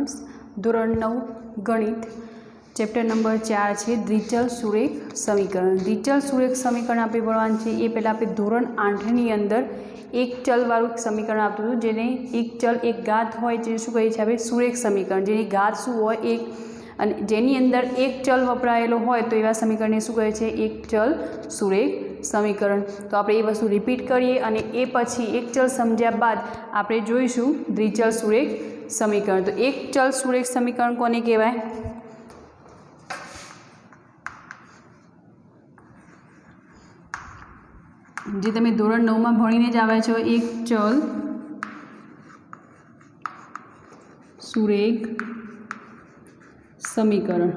Students धोरण 9 गणित chapter number 4 है द्विचल सुरेख समीकरण। द्विचल सुरेख समीकरण आप भणवानुं छे। ए पहला आप धोरण 8 नी अंदर एक चल वाळुं समीकरण आपतुं हतुं जेने एक चल एक घात होय जे शुं कहीए छे आपणे सुरेख समीकरण। जेनी घात शुं होय एक अने जेनी अंदर एक चल वपरायेलो होय तो एवा समीकरण शुं कहे छे एक चल सुरेख समीकरण। तो आपणे ए वस्तु रिपीट करीए अने ए पछी एक चल समझ्या बाद आपणे जोईशुं द्विचल सुरेख समीकरण। तो एक चल सुरेख समीकरण कोने कहेवाय? जे तमे धोरण 9 में भणीने ज आव्या छो एक चल सुरेख समीकरण।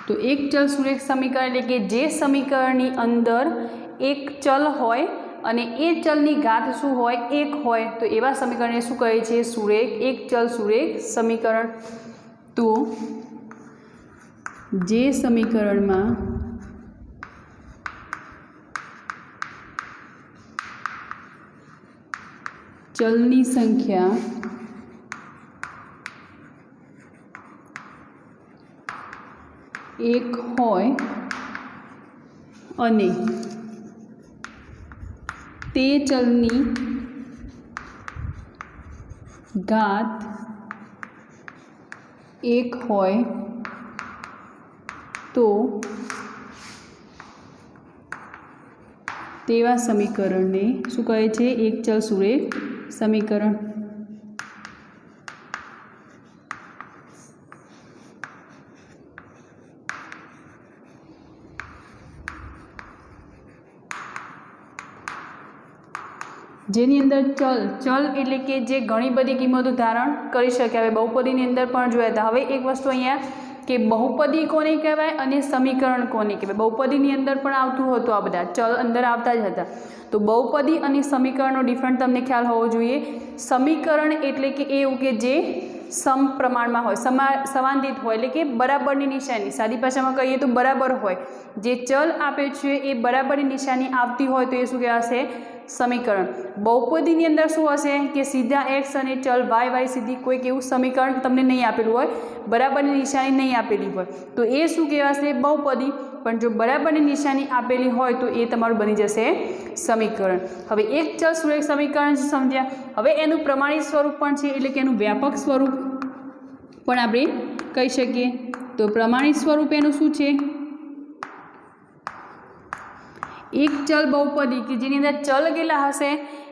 तो एक चल सुरेख समीकरण एटले के जे समीकरणनी अंदर एक चल होय अने ए चलनी घात शुं होय एक होय तो एवा समीकरणने शुं कहे छे सुरेख एक चल सुरेख समीकरण। तो जे समीकरण में चलनी संख्या एक होय अने ते चलनी घात एक होय तो तेवा समीकरण ने शुं कहे छे एक चल सुरेख समीकरण। जेनी अंदर चल चल एटले के जे घणी बधी किंमतो धारण करी शके। हवे बहुपदीनी अंदर पण जोया था। हवे एक वस्तु अहींया के बहुपदी कोने कहेवाय अने समीकरण कोने कहेवाय। बहुपदीनी अंदर पण आवतुं हतुं आ बधा चल अंदर आवता ज हता। तो बहुपदी अने समीकरणनो डिफरन्स तमने ख्याल होवो जोईए। समीकरण एटले के एवुं के जे सम प्रमाण में होय समांदित होय एटले के बराबरनी निशानी। सादी भाषामां कहीए तो बराबर होय। जे चल आपे छे ए बराबरनी निशानी आवती होय तो ए शुं कहेवाय समीकरण। बहुपदीनी अंदर शुं हशे कि सीधा एक्स अने चल वाय वाय सीधी कोईक एवुं समीकरण तमने नहीं आपेलुं होय बराबरनी निशानी नहीं आपेली होय तो ए शुं कहेवाशे बहुपदी। पण जो बराबरनी निशानी आपेली होय तो ए तमारुं बनी जशे समीकरण। हवे एक चल सुरेख समीकरण समझ्या। हवे एनुं प्रमाणित स्वरूप पण छे एटले के एनुं व्यापक स्वरूप पण आपणे कही शकीए। तो प्रमाणित स्वरूप एनुं शुं छे एक चल बहुपदी कि जेनी अंदर चल केटला हशे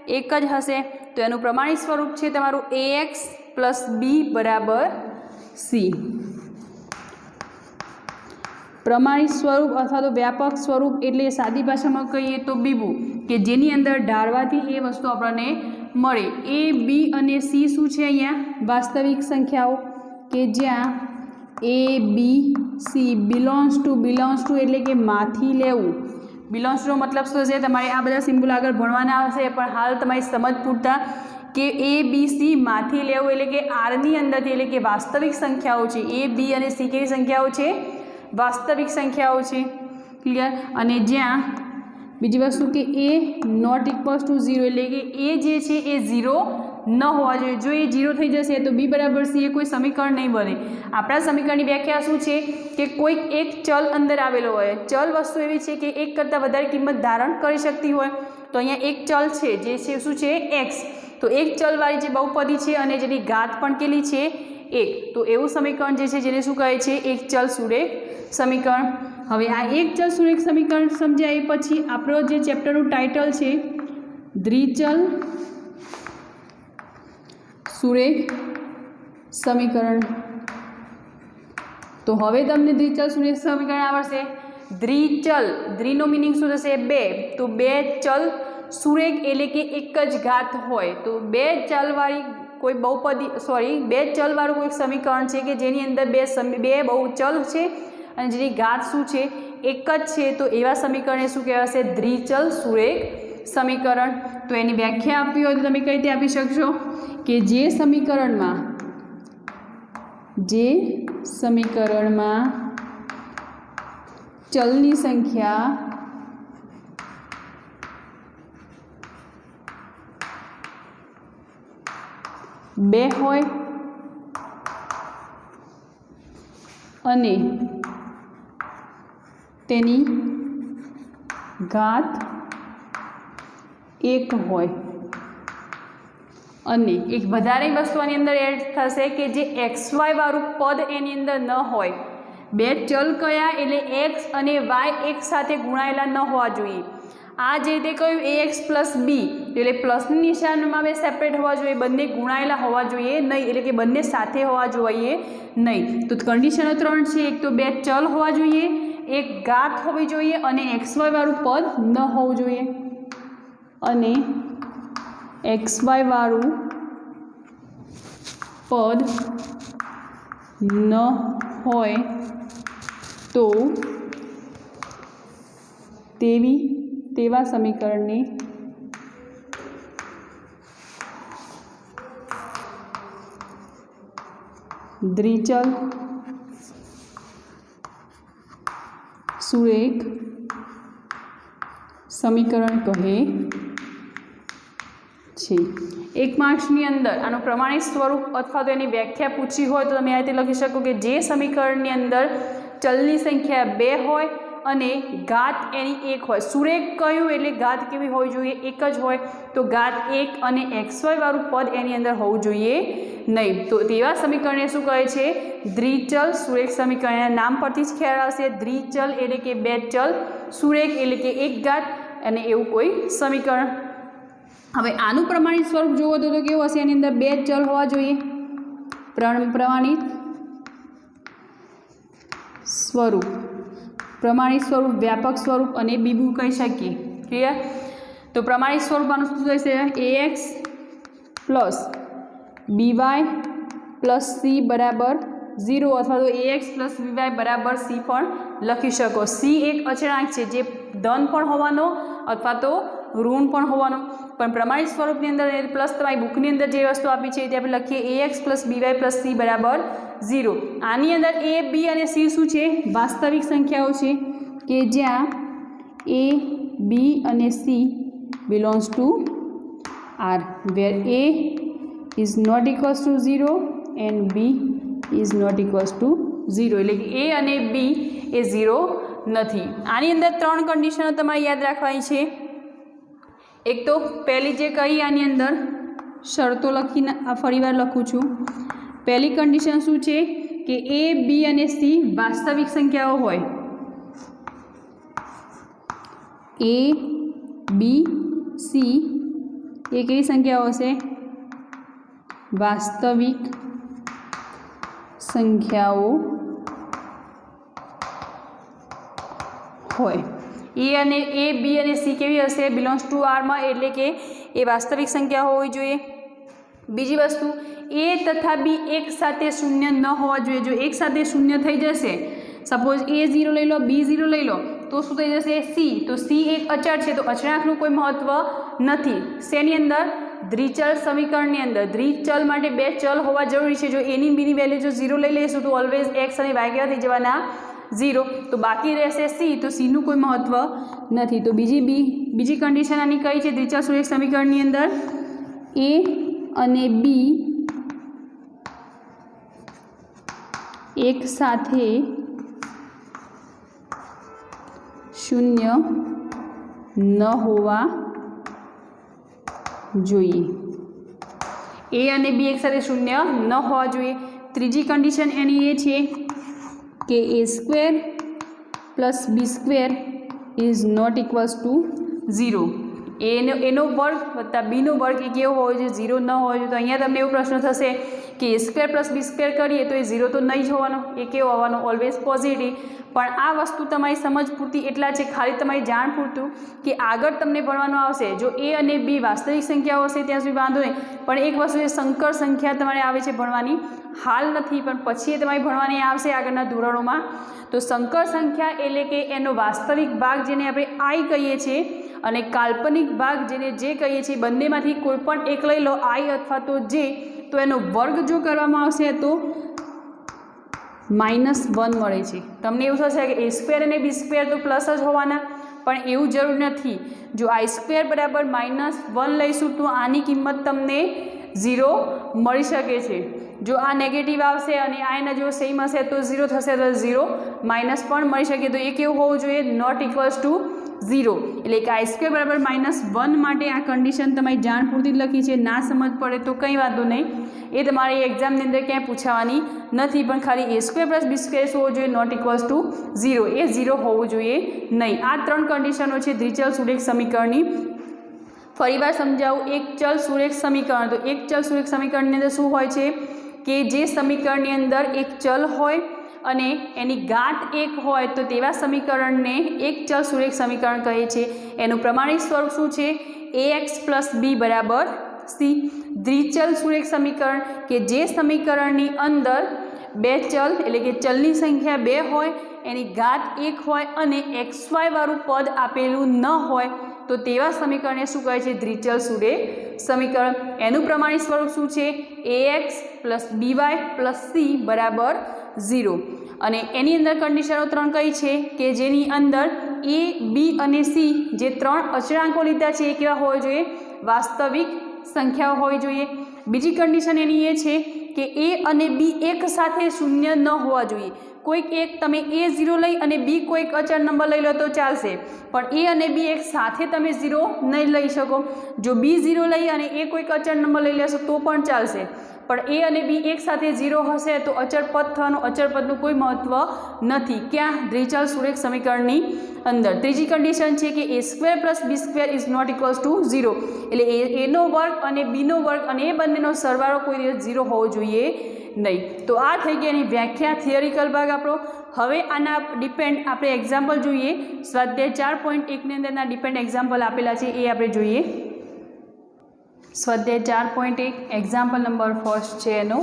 एक ज हशे तो एनुं प्रमाणित स्वरूप छे तमारुं ax + b = c। प्रमाणित स्वरूप अथवा तो व्यापक स्वरूप एटले सादी भाषामां कहीए तो बीबू के जेनी अंदर ढाळवाथी ए वस्तु आपणने मळे। ए बी अने सी शुं छे अहींया वास्तविक संख्याओ के ज्यां A B C belongs to एटले के माथी लेवुं। बिलोंग्स टू मतलब शुं छे तमारे आ बधा सिम्बोल आगळ भणवाना आवशे पण हाल तमारी समज पूरता के ए बी सी माथी लेवुं एटले के आर नी अंदरथी एटले के वास्तविक संख्याओ छे। ए बी अने सी केवी संख्याओ छे वास्तविक संख्याओ छे। क्लियर। अने ज्यां बीजी वस्तु के ए ≠ 0 एटले के ए जे छे ए 0 न होवा जोईए। जो ए 0 थई जशे तो बी बराबर सी ए कोई समीकरण नहीं बने। आपणा समीकरणनी व्याख्या शुं छे कि कोई एक चल अंदर आवेलो होय। चल वस्तु एवी छे कि एक करता वधारे किंमत धारण करी शकती होय। तो अहींया एक चल छे जे छे शुं छे एक्स। तो एक चल वाળી जे बहुपदी छे अने जेनी घात पण केली छे एक तो एवुं समीकरण जे छे जेने शुं कहे छे एक चल सुरेख समीकरण। हवे आ एक चल सुरेख समीकरण समझ्या ए पछी आपणो जे चेप्टरनुं टाइटल छे द्विचल सुरेख समीकरण। तो हवे तमने द्विचल सुरेख समीकरण आवडशे। द्विचल द्विनो मीनिंग शुं थशे बे। तो बे चल सुरेख एटले के एक ज घात होय तो बे चल वाળી कोई बहुपदी बे चल वाळुं कोई समीकरण छे कि जेनी अंदर बे बहुचल छे अने जेनी घात शुं छे एक ज छे तो एवा समीकरणने शुं कहेवाशे द्विचल सुरेख समीकरण। तो एनी व्याख्या आपवी होय तो तमे कई રીતે આપી શકશો કે જે સમીકરણમાં ચલની સંખ્યા બે હોય અને તેની ઘાત 1 હોય અને એક વધારે વસ્તુ આની અંદર એડ થશે કે જે XY વાળું પદ એની અંદર ન હોય. બે ચલ કયા? એટલે x અને y એક સાથે ગુણાયેલા ન હોવા જોઈએ. આ જે રીતે કહ્યું ax પ્લસ બી એટલે પ્લસની નિશાનમાં બે સેપરેટ હોવા જોઈએ, બંને ગુણાયેલા હોવા જોઈએ નહીં, એટલે કે બંને સાથે હોવા જોઈએ નહીં. તો કન્ડિશનો 3 છે. એક તો બે ચલ હોવા જોઈએ, એક ઘાત હોવી જોઈએ અને XY વાળું પદ ન હોવું જોઈએ. અને XY વાળું પદ ન હોય તો તેવા સમીકરણને દ્વિચલ સુરેખ સમીકરણ કહે છે. 1 માર્ક્સની અંદર આનું પ્રમાણિત સ્વરૂપ અથવા તો એની વ્યાખ્યા પૂછી હોય તો તમે આ રીતે લખી શકો કે જે સમીકરણની અંદર ચલની સંખ્યા 2 હોય અને ઘાત એની 1 હોય. સુરેખ કયું એટલે ઘાત કેવી હોવી જોઈએ? 1 જ હોય. તો ઘાત 1 અને XY વાળું પદ એની અંદર હોવું જોઈએ નહીં. તો તેવા સમીકરણને શું કહે છે? દ્વિચલ સુરેખ સમીકરણ. નામ પરથી જ ખ્યાલ આવશે. દ્વિચલ એટલે કે બે ચલ, સુરેખ એટલે કે એક ઘાત અને એવું કોઈ સમીકરણ. હવે આનું પ્રમાણિત સ્વરૂપ જોવો તો કેવું હશે? એની અંદર બે ચલ હોવા જોઈએ. પ્રમાણિત સ્વરૂપ, પ્રમાણિત સ્વરૂપ, વ્યાપક સ્વરૂપ અને બીબુ કહી શકીએ. ક્લિયર? તો પ્રમાણિત સ્વરૂપ આનું શું થશે? ax plus by plus c બરાબર 0 અથવા તો ax પ્લસ by બરાબર c પણ લખી શકો. c એક અચળાંક છે જે ધન પણ હોવાનો અથવા તો ઋણ પણ હોવાનો. પણ પ્રમાણિત સ્વરૂપની અંદર પ્લસ તમારી બુકની અંદર જે વસ્તુ આપી છે તે આપણે લખીએ ax plus by plus c બરાબર 0. આની અંદર a, b અને c શું છે? વાસ્તવિક સંખ્યાઓ છે કે જ્યાં a, b અને c belongs to R, where a is not equals to 0 and b is not equals to 0. એટલે કે a અને b એ 0 નથી. આની અંદર 3 કન્ડિશનો તમારે યાદ રાખવાની છે. એક તો પહેલી જે કહી આની અંદર શરતો લખીને ફરીવાર લખું છું. પહેલી કન્ડિશન શું છે? કે a, b અને c વાસ્તવિક સંખ્યાઓ હોય. a, b, c એ કેવી સંખ્યાઓ હશે? વાસ્તવિક સંખ્યાઓ હોય. a, b અને c કેવી હશે? બિલોંગ્સ ટુ આરમાં, એટલે કે એ વાસ્તવિક સંખ્યા હોવી જોઈએ. બીજી વસ્તુ, a તથા b એક સાથે શૂન્ય ન હોવા જોઈએ. જો એક સાથે શૂન્ય થઈ જશે, સપોઝ a 0 લઈ લો, b 0 લઈ લો, તો શું થઈ જશે? c. તો c એક અચળ છે, તો અચળાંકનું કોઈ મહત્વ નથી. શેની અંદર? દ્વિચલ સમીકરણની અંદર. દ્વિચલ માટે બે ચલ હોવા જરૂરી છે. જો a ની b ની વેલ્યુ જો 0 લઈ લઈશું તો ઓલવેઝ x અને y કેવા થઈ જવાના? 0. તો બાકી રહેશે c. તો c નું કોઈ મહત્વ નથી. તો બીજી કન્ડિશન આની કઈ છે? દ્વિચલ સુરેખ સમીકરણની અંદર a અને b એક સાથે શૂન્ય ન હોવા જોઈએ. a અને b એક સાથે શૂન્ય ન હોવા જોઈએ. ત્રીજી કન્ડિશન એની એ છે કે a square plus b square is not equals to 0. એનો વર્ગ વત્તા બીનો વર્ગ એ કેવો હોવો જોઈએ? 0 ન હોવો જોઈએ. તો અહીંયા તમને એવો પ્રશ્ન થશે કે a square plus b square કરીએ તો એ 0 તો નહીં જ હોવાનો, એ કેવો હોવાનો? Always positive. પણ આ વસ્તુ તમારી સમજ પૂરતી એટલા છે, ખાલી તમારી જાણ પૂરતું કે આગળ તમને ભણવાનું આવશે. જો a અને b વાસ્તવિક સંખ્યાઓ હશે ત્યાં સુધી વાંધો નહીં, પણ એક વસ્તુ એ સંકર સંખ્યા તમારે આવે છે ભણવાની, હાલ નથી પણ પછી એ તમારી ભણવાની આવશે આગળના ધોરણોમાં. તો સંકર સંખ્યા એટલે કે એનો વાસ્તવિક ભાગ જેને આપણે i કહીએ છીએ અને કાલ્પનિક ભાગ જેને જે કહીએ છીએ, બંનેમાંથી કોઈ પણ એક લઈ લો, i અથવા તો j, તો એનો વર્ગ જો કરવામાં આવશે તો -1 મળે છે. તમને એવું થશે કે a સ્ક્વેર અને b સ્ક્વેર તો પ્લસ જ હોવાના, પણ એવું જરૂર નથી. જો i સ્ક્વેર બરાબર -1 લઈશું તો આની કિંમત તમને 0 મળી શકે છે. જો આ નેગેટિવ આવશે અને આ એના જો સેમ હશે તો 0 થશે તો 0 માઇનસ પણ મળી શકે તો એ કેવું હોવું જોઈએ નોટ ઇક્વલ્સ ટુ 0 એટલે કે આઈ સ્ક્વેર બરાબર -1 માટે આ કન્ડિશન તમારી જાણ પૂરતી જ લખી છે ના સમજ પડે તો કંઈ વાંધો નહીં એ તમારી એક્ઝામની અંદર ક્યાંય પૂછાવાની નથી પણ ખાલી a square plus b square હોવો જોઈએ નોટ ઇક્વલ્સ ટુ 0 એ 0 હોવું જોઈએ નહીં આ 3 કન્ડિશનો છે દ્વિચલ સુરેખ સમીકરણની ફરીવાર સમજાવું એક ચલ સુરેખ સમીકરણ તો એક ચલ સુરેખ સમીકરણની અંદર શું હોય છે કે જે સમીકરણની અંદર એક ચલ હોય અને એની ઘાત 1 હોય તો તેવા સમીકરણને એક ચલ સુરેખ સમીકરણ કહે છે એનું પ્રમાણિત સ્વરૂપ શું છે ax + b બરાબર c દ્વિચલ સુરેખ સમીકરણ કે જે સમીકરણની અંદર બે ચલ એટલે કે ચલની સંખ્યા 2 હોય એની ઘાત 1 હોય અને xy વાળું પદ આપેલું ન હોય તો તેવા સમીકરણને શું કહે છે દ્વિચલ સુરેખ સમીકરણ એનું પ્રમાણિત સ્વરૂપ શું છે ax + by + c બરાબર 0 અને એની અંદર કન્ડિશનો 3 કઈ છે કે જેની અંદર a b અને c જે 3 અચળાંકો લીધા છે એ કેવા હોવા જોઈએ વાસ્તવિક સંખ્યાઓ હોવી જોઈએ બીજી કન્ડિશન એની એ છે કે a અને b એક સાથે શૂન્ય ન હોવા જોઈએ કોઈક એક તમે a0 લઈ અને b કોઈક અચળ નંબર લઈ લો તો ચાલશે પણ a અને b એક સાથે તમે 0 નહીં લઈ શકો જો b0 લઈ અને a કોઈક અચળ નંબર લઈ લેશો તો પણ ચાલશે પણ a અને b એક સાથે 0 હશે તો અચળ પદ થવાનું અચળ પદનું કોઈ મહત્વ નથી ક્યાં દ્વિચલ સુરેખ સમીકરણની અંદર ત્રીજી કન્ડિશન છે કે a square plus b square is not equals to 0 એટલે a નો વર્ગ અને b નો વર્ગ અને એ બંનેનો સરવાળો કોઈ દિવસ 0 હોવો જોઈએ નહીં તો આ થઈ ગઈ એની વ્યાખ્યા થિયરિકલ ભાગ આપણો હવે આના ડિપેન્ડ આપણે એક્ઝામ્પલ જોઈએ સ્વાધ્યાય 4.1 ની અંદરના ડિપેન્ડ એક્ઝામ્પલ આપેલા છે એ આપણે જોઈએ સ્વાધ્યાય 4.1 એક્ઝામ્પલ નંબર ફર્સ્ટ છે એનો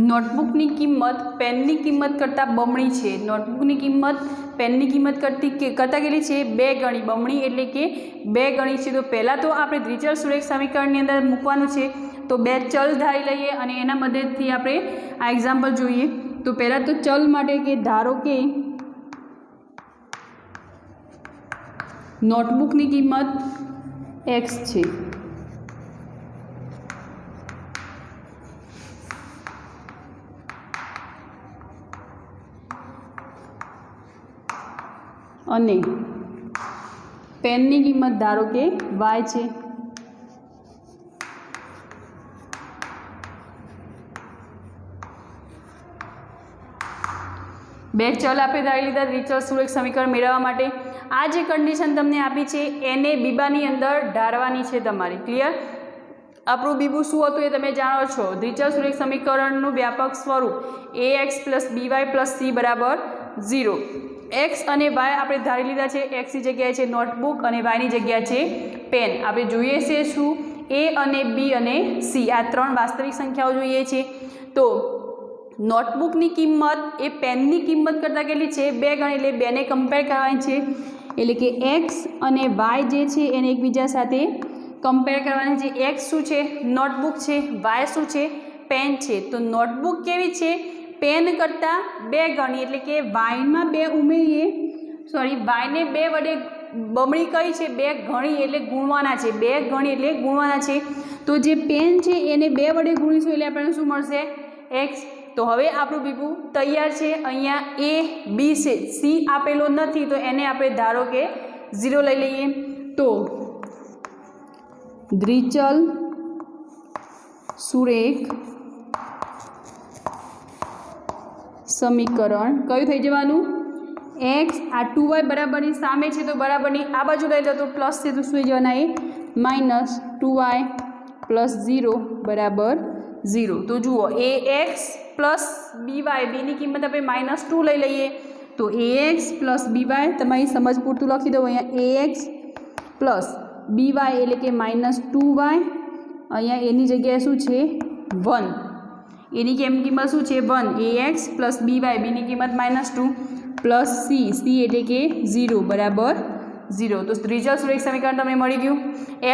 નોટબુકની કિંમત પેનની કિંમત કરતાં બમણી છે નોટબુકની કિંમત પેનની કિંમત કરતાં કેટલી છે 2 ગણી બમણી એટલે કે 2 ગણી છે તો પહેલાં તો આપણે દ્વિચલ સુરેખ સમીકરણની અંદર મૂકવાનું છે તો 2 ચલ ધારી લઈએ અને એના મદદથી આપણે આ એક્ઝામ્પલ જોઈએ તો પહેલાં તો ચલ માટે કે ધારો કે નોટબુકની કિંમત x છે અને પેનની કિંમત ધારો કે y છે બે ચલ આપણે ધારી લીધા દ્વિચલ સુરેખ સમીકરણ મેળવવા માટે આ જે કન્ડિશન તમને આપી છે એને બીબાની અંદર ધારવાની છે તમારી ક્લિયર આપણું બીબું શું હતું એ તમે જાણો છો દ્વિચલ સુરેખ સમીકરણનું વ્યાપક સ્વરૂપ ax + by + c બરાબર 0 x અને y આપણે ધારી લીધા છે x ની જગ્યાએ છે નોટબુક અને y ની જગ્યા છે પેન આપણે જોઈએ છે શું a અને b અને c આ 3 વાસ્તવિક સંખ્યાઓ જોઈએ છે તો નોટબુકની કિંમત એ પેનની કિંમત કરતાં કેટલી છે 2 ગણી એટલે 2 ને કમ્પેર કરવાની છે એટલે કે x અને y જે છે એને એકબીજા સાથે કમ્પેર કરવાની છે x શું છે નોટબુક છે y શું છે પેન છે તો નોટબુક કેવી છે પેન કરતાં 2 ગણી એટલે કે વાયમાં 2 ઉમેરીએ y ને 2 વડે બમણી કઈ છે 2 ગણી એટલે ગુણવાના છે 2 ગણી એટલે ગુણવાના છે તો જે પેન છે એને 2 વડે ગુણીશું એટલે આપણને શું મળશે x તો હવે આપણું બીબું તૈયાર છે અહીંયા a b છે c આપેલો નથી તો એને આપણે ધારો કે 0 લઈ લઈએ તો દ્વિચલ સુરેખ સમીકરણ કયું થઈ જવાનું x આ 2y બરાબરની સામે છે તો બરાબરની આ બાજુ લઈ લો તો પ્લસ છે તો શું જવાના એ -2y + 0 બરાબર 0 તો જુઓ ax + by b ની કિંમત આપણે -2 લઈ લઈએ તો ax + by તમારી સમજ પૂરતું લખી દો અહીંયા ax + by એટલે કે -2y અહીંયા એની જગ્યાએ શું છે 1 એની કિંમત શું છે 1 ax + by b ની કિંમત -2 + c એટલે કે 0 બરાબર 0 તો દ્વિચલ સુરેખ સમીકરણ તમને મળી ગયું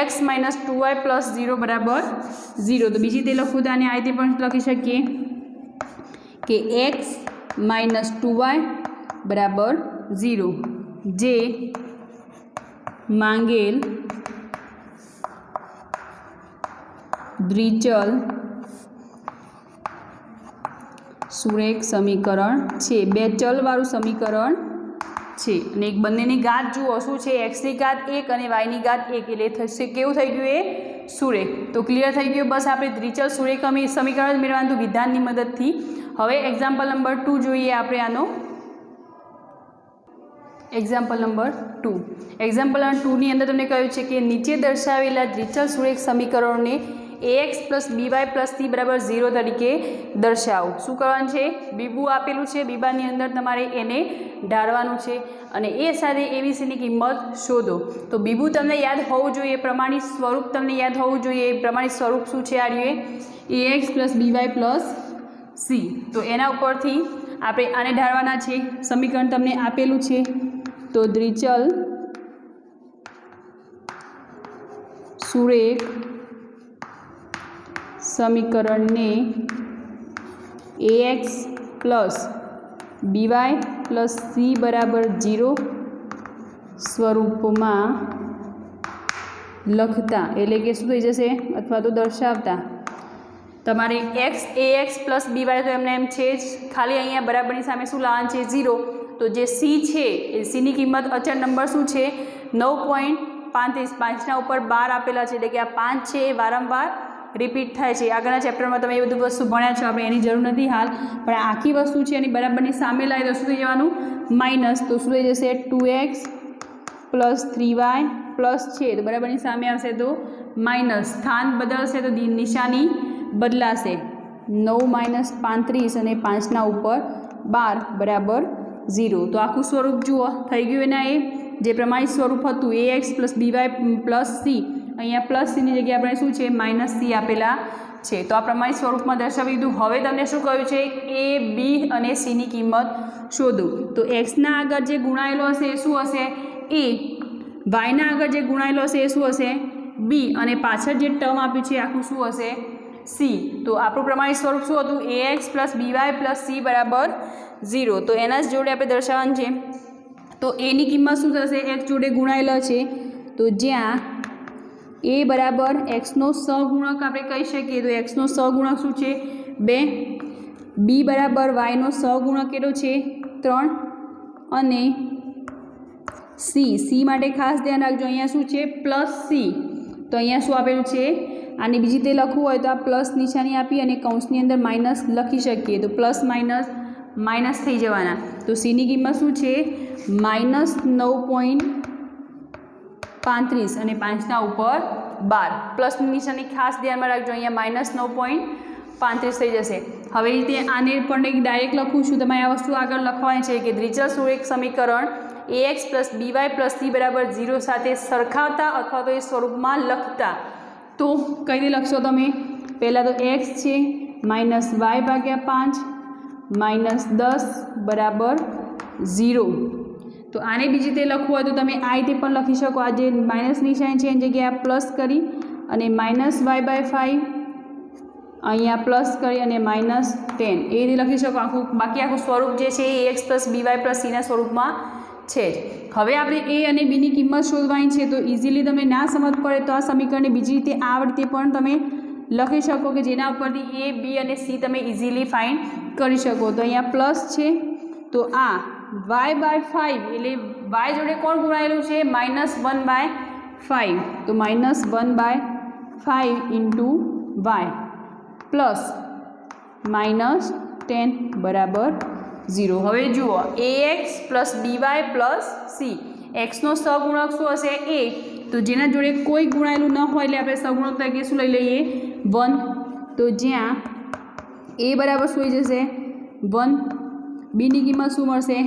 x - 2y + 0 બરાબર 0 તો બીજી રીતે લખવું તો આને આ રીતે પણ લખી શકીએ કે x - 2y બરાબર 0 જે માંગેલ દ્વિચલ સુરેખ સમીકરણ છે, બે ચલવાળું સમીકરણ છે અને એક બંનેની ઘાત જુઓ શું છે, એક્સની ઘાત 1 અને વાયની ઘાત 1 એટલે થશે કેવું થઈ ગયું એ સુરેખ. તો ક્લિયર થઈ ગયું. બસ આપણે દ્વિચલ સુરેખ સમીકરણ મેળવવાનું વિધાનની મદદથી. હવે એક્ઝામ્પલ નંબર 2 જોઈએ આપણે આનો. Example number 2. એક્ઝામ્પલ નંબર 2 ની અંદર તમને કહ્યું છે કે નીચે દર્શાવેલા દ્વિચલ સુરેખ સમીકરણોને ax + by + c બરાબર 0 તરીકે દર્શાવો. શું કરવાનું છે, બીબુ આપેલું છે, બીબાની અંદર તમારે એને ઢાળવાનું છે અને એ સાથે એબીસીની કિંમત શોધો. તો બીબુ તમને યાદ હોવું જોઈએ, પ્રમાણિત સ્વરૂપ તમને યાદ હોવું જોઈએ. પ્રમાણિત સ્વરૂપ શું છે, આ રહ્યું ax + by + c. તો એના ઉપરથી આપણે આને ઢાળવાના છે. સમીકરણ તમને આપેલું છે. તો દ્વિચલ સુરેખ સમીકરણને ax + by + c બરાબર 0 સ્વરૂપમાં લખતા, એટલે કે શું થઈ જશે, અથવા તો દર્શાવતા તમારે ax + by તો એમને એમ છે જ, ખાલી અહીંયા બરાબરની સામે શું લાવવાનું છે, 0. તો જે c છે એ cની કિંમત અચળ નંબર શું છે, 9.35. 5ના ઉપર 12 આપેલા છે, એટલે કે આ 5 છે એ વારંવાર રિપીટ થાય છે. આગળના ચેપ્ટરમાં તમે એ બધું વસ્તુ ભણ્યા છો, આપણે એની જરૂર નથી હાલ, પણ આખી વસ્તુ છે એની બરાબરની સામે લાવી તો શું થઈ જવાનું, માઇનસ. તો શું થઈ જશે, 2x + 3y પ્લસ છે તો બરાબરની સામે આવશે તો માઇનસ. સ્થાન બદલશે તો નિશાની બદલાશે. 9 - 35 અને 5ના ઉપર 12 બરાબર 0. તો આખું સ્વરૂપ જુઓ થઈ ગયું એના એ જે પ્રમાણિત સ્વરૂપ હતું ax + by + c. અહીંયા પ્લસ સીની જગ્યાએ આપણે શું છે, -c આપેલા છે. તો આ પ્રમાણિત સ્વરૂપમાં દર્શાવી દીધું. હવે તમને શું કહ્યું છે, a b અને c ની કિંમત શોધો. તો એક્સના આગળ જે ગુણાયેલો હશે એ શું હશે, a. વાયના આગળ જે ગુણાયેલો હશે એ શું હશે, b. અને પાછળ જે ટર્મ આપ્યું છે આખું શું હશે, c. તો આપણું પ્રમાણિત સ્વરૂપ શું હતું, ax + by + c બરાબર 0. તો એના જ જોડે આપણે દર્શાવવાનું છે. તો એની કિંમત શું થશે, x જોડે ગુણાયેલો છે તો જ્યાં a બરાબર એક્સનો સહગુણક આપણે કહી શકીએ, તો એક્સનો સહગુણક શું છે, 2. b બરાબર વાયનો સહગુણક કેટલો છે, 3. અને c માટે ખાસ ધ્યાન રાખજો, અહીંયા શું છે, +c. તો અહીંયા શું આપેલું છે, આની બીજી રીતે લખવું હોય તો આ પ્લસ નિશાની આપી અને કૌંસની અંદર માઇનસ લખી શકીએ. તો પ્લસ માઇનસ થઈ જવાના. તો સીની કિંમત શું છે, -9.35 અને 5ના ઉપર 12. પ્લસની નિશાની ખાસ ધ્યાનમાં રાખજો, અહીંયા -9.35 થઈ જશે. હવે રીતે આને પણ એક ડાયરેક્ટ લખું છું, તમારે આ વસ્તુ આગળ લખવાની છે કે દ્વિચલ સુરેખ સમીકરણ ax + by + c બરાબર 0 સાથે સરખાવતા અથવા તો એ સ્વરૂપમાં લખતા. તો કઈ રીતે લખશો તમે, પહેલાં તો x છે -y/5 -10 બરાબર 0. તો આને બીજી રીતે લખવું હોય તો તમે આ રીતે પણ લખી શકો. આ જે માઇનસ નિશાની છે એની જગ્યાએ પ્લસ કરી અને -y/5 અહીંયા પ્લસ કરી અને -10 એ રીતે લખી શકો આખું. બાકી આખું સ્વરૂપ જે છે એ ax + by + c ના સ્વરૂપમાં છે જ. હવે આપણે a અને b ની કિંમત શોધવાની છે. તો ઇઝીલી તમને ના સમજ પડે તો આ સમીકરણને બીજી રીતે આ રીતે પણ તમે લખી શકો કે જેના ઉપરથી a b અને c તમે ઇઝીલી ફાઇન્ડ કરી શકો. તો અહીંયા પ્લસ છે તો આ y/5 એટલે y જોડે કોણ ગુણાયેલું છે, -1/5. તો -1/5 × y પ્લસ -10 બરાબર 0. હવે જુઓ ax + by + c. એક્સનો સહગુણક શું હશે, a. તો જેના જોડે કોઈ ગુણાયેલું ન હોય એટલે આપણે સહગુણક તરીકે શું લઈ લઈએ, 1. તો જ્યાં a બરાબર શું થઈ જશે, 1. બીની કિંમત શું મળશે,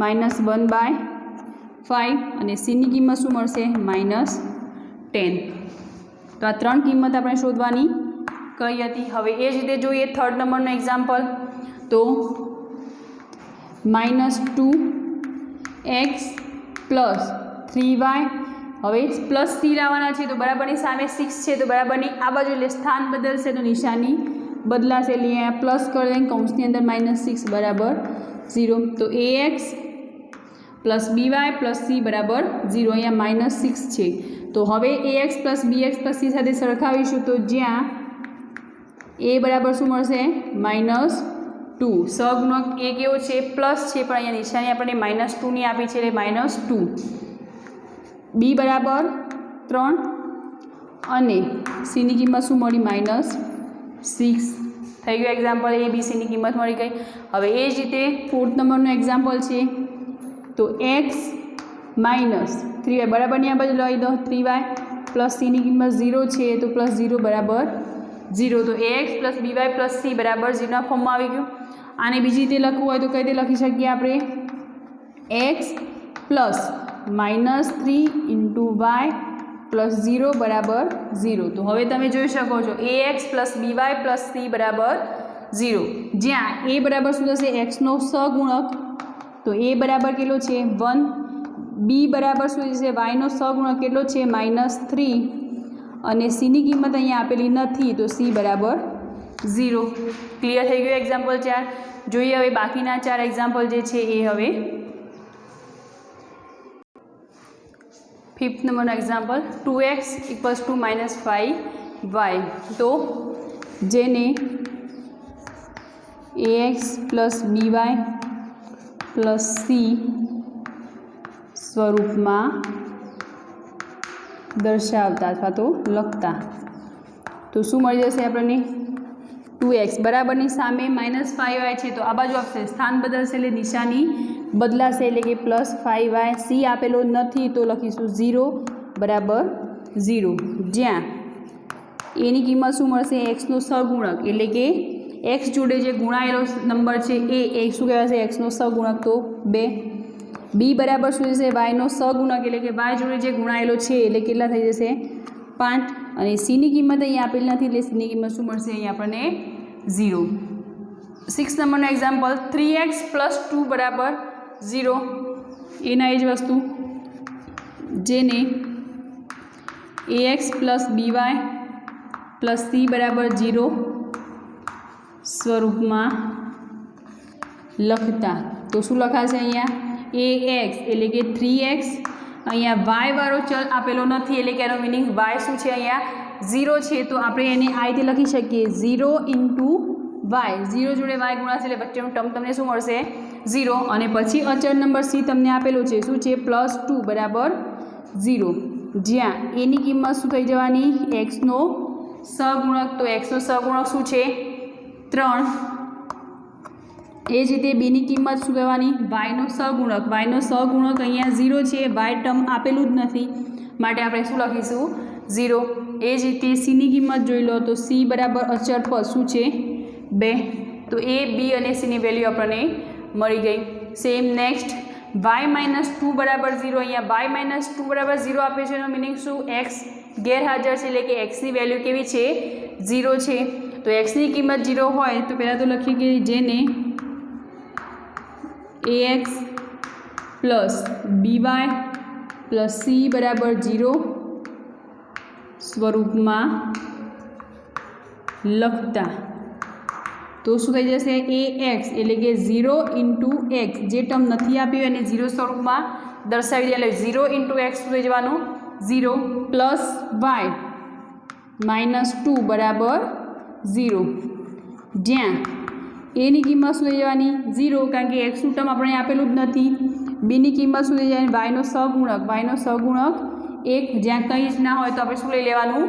-1/5 અને સીની કિંમત શું મળશે, -10. તો આ ત્રણ કિંમત આપણે શોધવાની કઈ હતી. હવે એ જ રીતે જોઈએ થર્ડ નંબરનો એક્ઝામ્પલ. તો -2x + 3y. હવે +c લાવવાના છે તો બરાબરની સામે 6 છે તો બરાબરની આ બાજુ એટલે સ્થાન બદલશે તો નિશાની બદલાશે. એટલે અહીંયા પ્લસ કરી દઈએ, કૌંસની અંદર -6 બરાબર 0. તો ax + by + c બરાબર 0. અહીંયા -6 છે. તો હવે ax + bx + c સાથે સરખાવીશું તો જ્યાં a બરાબર શું મળશે, 2 સહગુણક એ કેવો છે પ્લસ છે પણ અહીંયા નિશાની આપણને -2 ની આપી છે એટલે -2 b બરાબર 3 અને c ની કિંમત શું મળી -6 થઈ ગયું એક્ઝામ્પલ a b c ની કિંમત મળી ગઈ હવે એ જ રીતે 4th નંબરનું એક્ઝામ્પલ છે તો x -3y બરાબરની આ બાજુ લઈ દો 3y પ્લસ c ની કિંમત 0 છે તો +0 બરાબર 0 તો ax + by + c બરાબર 0 ના ફોર્મમાં આવી ગયું આને બીજી રીતે લખવું હોય તો કઈ રીતે લખી શકીએ આપણે x + -3 * y + 0 બરાબર 0 તો હવે તમે જોઈ શકો છો ax + by + c બરાબર 0 જ્યાં a બરાબર શું થશે x નો સહગુણક તો a બરાબર કેટલો છે 1 b બરાબર શું થશે y નો સહગુણક કેટલો છે -3 અને c ની કિંમત અહીંયા આપેલી નથી તો c બરાબર 0 ક્લિયર થઈ ગયું એક્ઝામ્પલ 4 જોઈએ હવે બાકીના 4 એક્ઝામ્પલ જે છે એ હવે 5th નંબરનો એક્ઝામ્પલ 2x = -5y તો જેને ax + by + c સ્વરૂપમાં દર્શાવતા અથવા તો લખતા તો શું મળી જશે આપણને 2x બરાબરની સામે -5y છે તો આ બાજુ આપશે સ્થાન બદલશે એટલે નિશાની બદલાશે એટલે કે +5y c આપેલો નથી તો લખીશું 0 બરાબર 0 જ્યાં a ની કિંમત શું મળશે x નો સહગુણક એટલે કે x જોડે જે ગુણાયેલો નંબર છે એ શું કહેવાશે x નો સહગુણક તો 2 b બરાબર શું થશે y નો સહગુણક એટલે કે y જોડે જે ગુણાયેલો છે એટલે કેટલા થઈ જશે 5 અને c ની કિંમત અહીં આપેલી નથી એટલે c ની કિંમત શું મળશે અહીં આપણને 0 6 નંબરનો એક્ઝામ્પલ 3x + 2 બરાબર 0 એના એ જ વસ્તુ જેને ax + by + c બરાબર 0 સ્વરૂપમાં લખતા તો શું લખાશે અહીંયા ax એટલે કે 3x અહીંયા y વાળો ચલ આપેલો નથી એટલે કે એનો મીનિંગ y શું છે અહીંયા 0 છે તો આપણે એને આ રીતે લખી શકીએ 0 * y 0 જોડે y ગુણાશે એટલે વચ્ચેનું ટર્મ તમને શું મળશે 0 અને પછી અચળ નંબર c તમને આપેલો છે શું છે +2 બરાબર 0 જ્યાં a ની કિંમત શું થઈ જવાની x નો સહગુણક તો x નો સહગુણક શું છે 3 એ જ રીતે b ની કિંમત શું કહેવાની y નો સહગુણક અહીંયા 0 છે y ટર્મ આપેલું જ નથી માટે આપણે શું લખીશું 0 એ જ રીતે c ની કિંમત જોઈ લો તો c બરાબર અચળ પદ શું છે 2 તો a b અને c ની વેલ્યુ આપણને મળી ગઈ સેમ નેક્સ્ટ y -2 બરાબર 0 અહીંયા y -2 બરાબર 0 આપે છે એનો મિનિંગ શું x ગેરહાજર છે એટલે કે x ની વેલ્યુ કેવી છે 0 છે તો x ની કિંમત 0 હોય તો પહેલાં તો લખીએ કે જેને ax + by + c બરાબર 0 સ્વરૂપમાં લખતા તો શું થઈ જશે ax એટલે કે 0 * x જે ટર્મ નથી આપ્યું એને 0 સ્વરૂપમાં દર્શાવી દે એટલે 0 * x શું થઈ જવાનું 0 + y -2 બરાબર 0 જ્યાં a ની કિંમત શું થઈ જવાની 0 કારણ કે x નું ટર્મ આપણે આપેલું જ નથી b ની કિંમત શું થઈ જવાની y નો સહગુણક 1 જ્યાં કંઈ જ ના હોય તો આપણે શું લઈ લેવાનું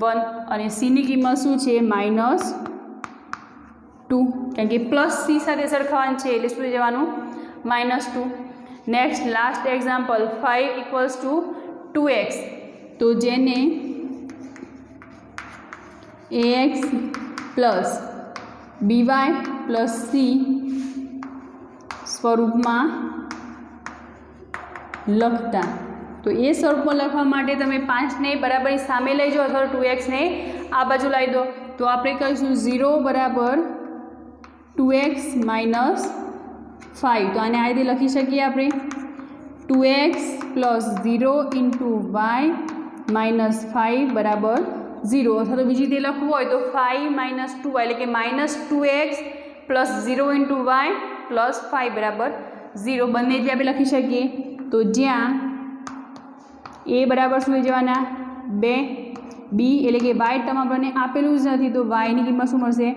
1 અને c ની કિંમત શું છે -2 કારણ કે +c સાથે સરખાવવાનું છે એટલે શું થઈ જવાનું -2 નેક્સ્ટ લાસ્ટ એક્ઝામ્પલ 5 = 2x તો જેને ax + by + c સ્વરૂપમાં લખતા તો એ સ્વરૂપમાં લખવા માટે તમે 5 ને બરાબર સામે લઈ જાઓ અથવા 2x ને આ બાજુ લાવી દો તો આપણે કહીશું 0 બરાબર 2x - 5 તો આને આ રીતે લખી શકીએ આપણે 2x + 0 * y -5 બરાબર 0 અથવા તો બીજી રીતે લખવું હોય તો 5 - 2y એટલે કે -2x + 0 * y + 5 બરાબર 0 બંને રીતે આપણે લખી શકીએ તો જ્યાં a બરાબર શું થઈ જવાના 2 b એટલે કે y ટર્મ આપણને આપેલું જ નથી તો y ની કિંમત શું મળશે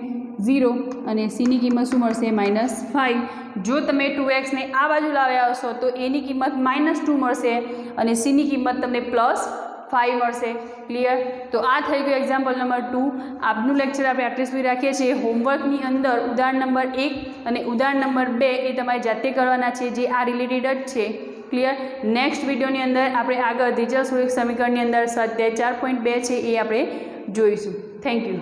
0 અને cની કિંમત શું મળશે -5। જો તમે 2x ને આ બાજુ લાવ્યા હશો તો એની કિંમત -2 મળશે અને cની કિંમત તમને +5 મળશે। ક્લિયર? તો આ થઈ ગયું એક્ઝામ્પલ નંબર 2। આજનું લેક્ચર આપણે આટલે સુધી રાખીએ છીએ। હોમવર્કની અંદર ઉદાહરણ નંબર 1 અને ઉદાહરણ નંબર 2 એ તમારે જાતે કરવાના છે, જે આ રિલેટેડ જ છે। ક્લિયર? નેક્સ્ટ વિડીયોની અંદર આપણે આગળ દ્વિચલ સમીકરણની અંદર સ્વાધ્યાય 4.2 છે એ આપણે જોઈશું। Thank you.